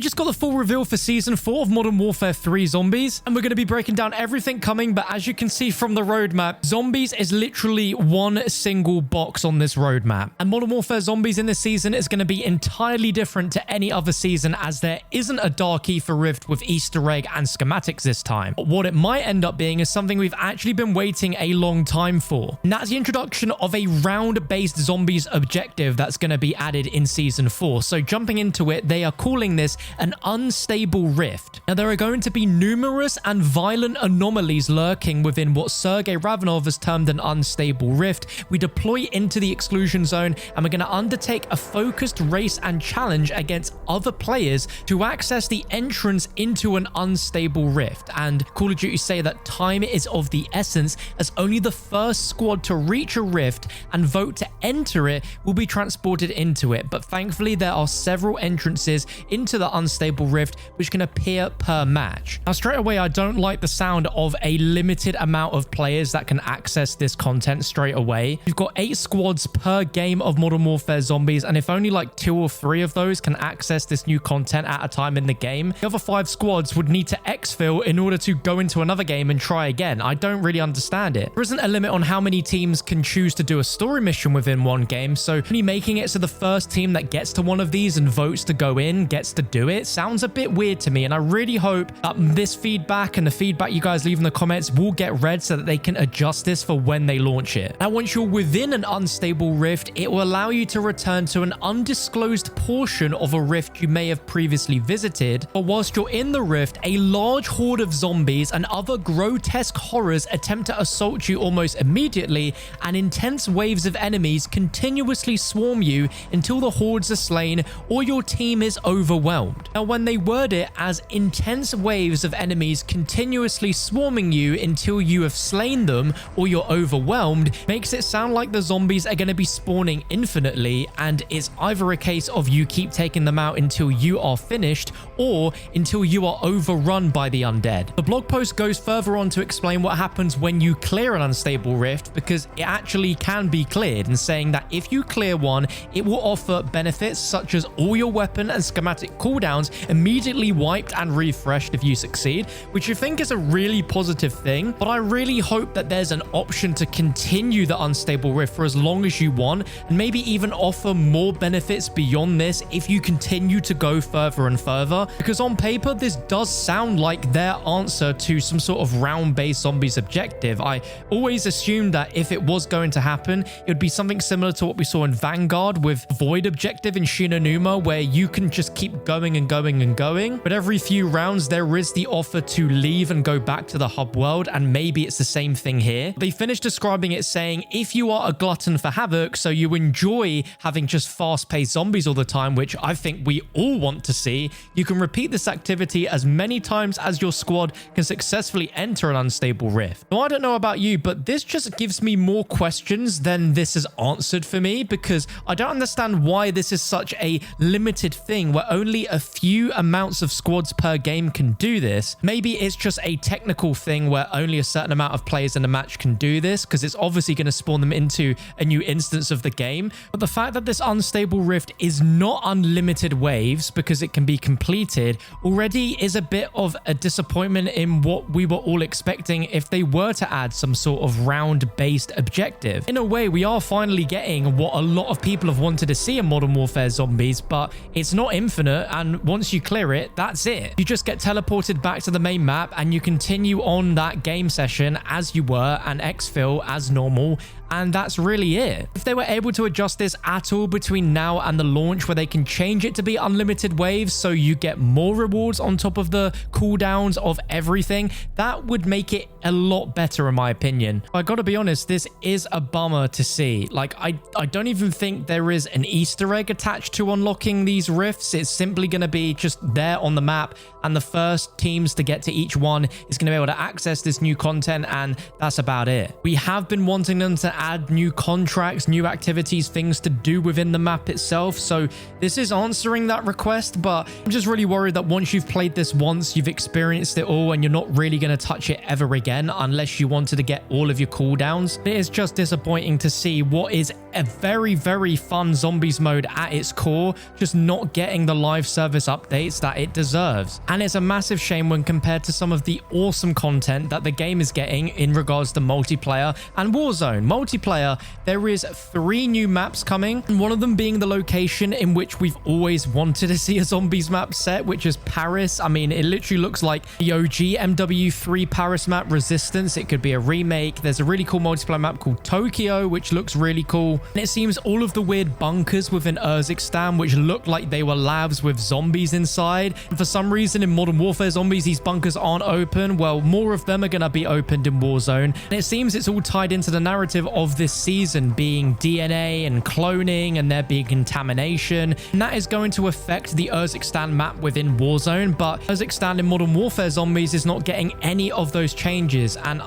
We just got the full reveal for Season 4 of Modern Warfare 3 Zombies, and we're going to be breaking down everything coming, but as you can see from the roadmap, Zombies is literally one single box on this roadmap. And Modern Warfare Zombies in this season is going to be entirely different to any other season, as there isn't a Dark Ether Rift with Easter egg and schematics this time. But what it might end up being is something we've actually been waiting a long time for, and that's the introduction of a round-based Zombies objective that's going to be added in Season 4. So jumping into it, they are calling this an unstable rift. Now, there are going to be numerous and violent anomalies lurking within what Sergei Ravenov has termed an unstable rift. We deploy into the Exclusion Zone, and we're going to undertake a focused race and challenge against other players to access the entrance into an unstable rift. And Call of Duty say that time is of the essence, as only the first squad to reach a rift and vote to enter it will be transported into it. But thankfully, there are several entrances into the unstable rift which can appear per match. Now, straight away, I don't like the sound of a limited amount of players that can access this content straight away. You've got 8 squads per game of Modern Warfare Zombies, and if only like 2 or 3 of those can access this new content at a time in the game, the other 5 squads would need to exfil in order to go into another game and try again. I don't really understand it. There isn't a limit on how many teams can choose to do a story mission within one game, so only making it so the first team that gets to one of these and votes to go in gets to do it sounds a bit weird to me, and I really hope that this feedback and the feedback you guys leave in the comments will get read so that they can adjust this for when they launch it. Now, once you're within an unstable rift, it will allow you to return to an undisclosed portion of a rift you may have previously visited, but whilst you're in the rift, a large horde of zombies and other grotesque horrors attempt to assault you almost immediately, and intense waves of enemies continuously swarm you until the hordes are slain or your team is overwhelmed. Now, when they word it as intense waves of enemies continuously swarming you until you have slain them or you're overwhelmed, makes it sound like the zombies are going to be spawning infinitely, and it's either a case of you keep taking them out until you are finished or until you are overrun by the undead. The blog post goes further on to explain what happens when you clear an unstable rift, because it actually can be cleared, and saying that if you clear one, it will offer benefits such as all your weapon and schematic cooldowns immediately wiped and refreshed if you succeed, which I think is a really positive thing. But I really hope that there's an option to continue the unstable rift for as long as you want, and maybe even offer more benefits beyond this if you continue to go further and further, because on paper this does sound like their answer to some sort of round-based zombies objective. I always assumed that if it was going to happen, it would be something similar to what we saw in Vanguard with Void objective in Shinonuma, where you can just keep going and going and going, but every few rounds there is the offer to leave and go back to the hub world, and maybe it's the same thing here. They finished describing it saying, if you are a glutton for havoc, so you enjoy having just fast-paced zombies all the time, which I think we all want to see, you can repeat this activity as many times as your squad can successfully enter an unstable rift. Now, I don't know about you, but this just gives me more questions than this has answered for me, because I don't understand why this is such a limited thing where only a few amounts of squads per game can do this. Maybe it's just a technical thing where only a certain amount of players in a match can do this, because it's obviously going to spawn them into a new instance of the game. But the fact that this unstable rift is not unlimited waves because it can be completed already is a bit of a disappointment in what we were all expecting if they were to add some sort of round-based objective. In a way, we are finally getting what a lot of people have wanted to see in Modern Warfare Zombies, but it's not infinite, and once you clear it, that's it. You just get teleported back to the main map and you continue on that game session as you were and exfil as normal, and that's really it. If they were able to adjust this at all between now and the launch, where they can change it to be unlimited waves so you get more rewards on top of the cooldowns of everything, that would make it a lot better in my opinion. I gotta be honest, this is a bummer to see. Like, I don't even think there is an Easter egg attached to unlocking these rifts. It's simply gonna be just there on the map, and the first teams to get to each one is gonna be able to access this new content, and that's about it. We have been wanting them to add new contracts, new activities, things to do within the map itself. So this is answering that request, but I'm just really worried that once you've played this once, you've experienced it all, and you're not really going to touch it ever again unless you wanted to get all of your cooldowns. It is just disappointing to see what is a very, very fun zombies mode at its core just not getting the live service updates that it deserves. And it's a massive shame when compared to some of the awesome content that the game is getting in regards to multiplayer and Warzone. Multiplayer, there is 3 new maps coming, and one of them being the location in which we've always wanted to see a zombies map set, which is Paris. I mean, it literally looks like the OG MW3 Paris map, Resistance. It could be a remake. There's a really cool multiplayer map called Tokyo, which looks really cool. And it seems all of the weird bunkers within Urzikstan, which look like they were labs with zombies inside. And for some reason in Modern Warfare Zombies, these bunkers aren't open. Well, more of them are going to be opened in Warzone. And it seems it's all tied into the narrative of this season being DNA and cloning and there being contamination. And that is going to affect the Urzikstan map within Warzone. But Urzikstan in Modern Warfare Zombies is not getting any of those changes. And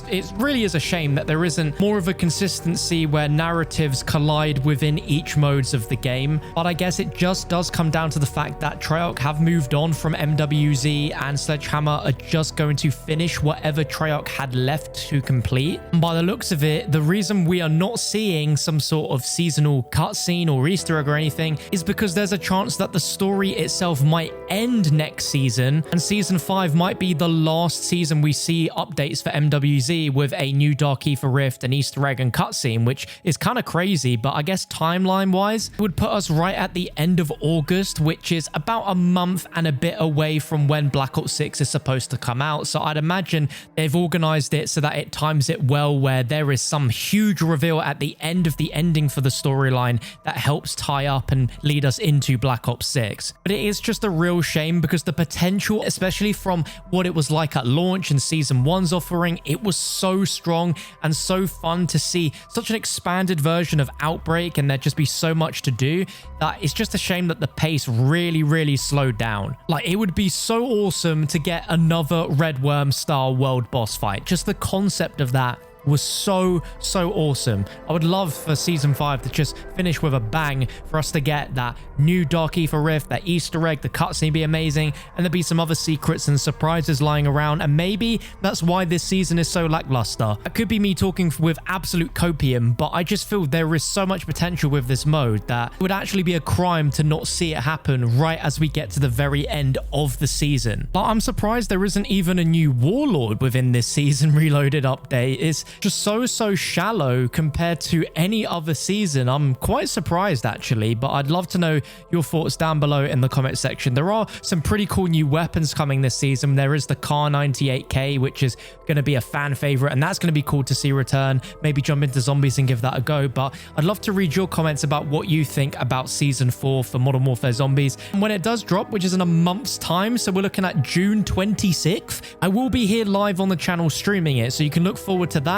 it really is a shame that there isn't more of a consistency where narratives collide within each modes of the game. But I guess it just does come down to the fact that Treyarch have moved on from MWZ, and Sledgehammer are just going to finish whatever Treyarch had left to complete. And by the looks of it, the reason we are not seeing some sort of seasonal cutscene or Easter egg or anything is because there's a chance that the story itself might end next season, and season 5 might be the last season we see updates for MWZ with a new Dark Ether Rift, an Easter egg and cutscene, which is kind of crazy. But I guess timeline wise it would put us right at the end of August, which is about a month and a bit away from when Black Ops 6 is supposed to come out. So I'd imagine they've organized it so that it times it well, where there is some huge reveal at the end of the ending for the storyline that helps tie up and lead us into Black Ops 6. But it is just a real shame because the potential, especially from what it was like at launch and season 1's offering, it was so strong and so fun to see such an expanded version of Outbreak, and there'd just be so much to do that it's just a shame that the pace really slowed down. Like, it would be so awesome to get another Red Worm style world boss fight. Just the concept of that was so awesome. I would love for season 5 to just finish with a bang, for us to get that new Dark Ether Rift, that Easter egg, the cutscene be amazing, and there'd be some other secrets and surprises lying around. And maybe that's why this season is so lackluster. It could be me talking with absolute copium, but I just feel there is so much potential with this mode that it would actually be a crime to not see it happen right as we get to the very end of the season. But I'm surprised there isn't even a new Warlord within this Season Reloaded update. It's just so shallow compared to any other season. I'm quite surprised actually, but I'd love to know your thoughts down below in the comment section. There are some pretty cool new weapons coming this season. There is the Car 98K, which is going to be a fan favorite, and that's going to be cool to see return. Maybe jump into Zombies and give that a go. But I'd love to read your comments about what you think about season 4 for Modern Warfare Zombies. And when it does drop, which is in a month's time, so we're looking at June 26th, I will be here live on the channel streaming it, so you can look forward to that.